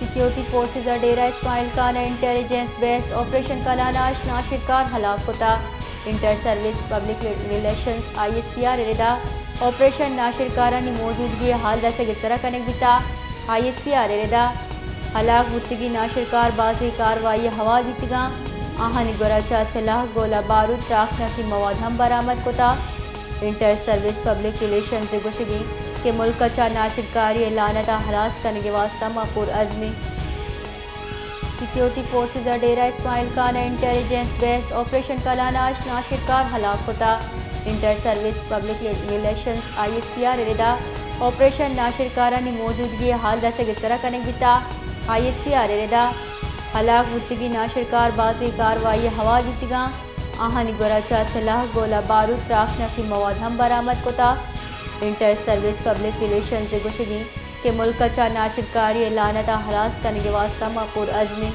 security forces Dera Ismail Khan intelligence based operation کلاناش ناشرکار ہلاک ہوتا inter service public relations I S P R اردا آپریشن ناشرکارانی موجودگی حال رسے گسترہ کنک بیتا آئی ایس پی آر اردا ہلاک بتگی ناشرکار بازی کاروائی ہوا دیتگاں آہانی گوراچا سلاح گولہ بارود راکھنا کی مواد ہم برآمد کتا انٹر سروس پبلک ریلیشنز گوشگی کہ ملک چا ناشرکاری اعلانتا ہراس کرنے کے واسطہ مپور عزمی security forces Dera Ismail Khan intelligence based operation کلاناش ناشرکار ہلاک ہوتا inter service public relations I S P R اردا آپریشن ناشرکارانی موجودگی حال رسے گسترہ کنک بیتا آئی ایس پی آر اردا ہلاک بتگی ناشرکار بازی کاروائی ہوا دیتگاں آہانی گوراچا سلاح گولہ بارود راکھنا کی مواد ہم برآمد کتا انٹر سروس پبلک ریلیشنز گوشگی کہ ملک چا ناشرکاری اعلانتا ہراس کرنے کے واسطہ مپور عزمی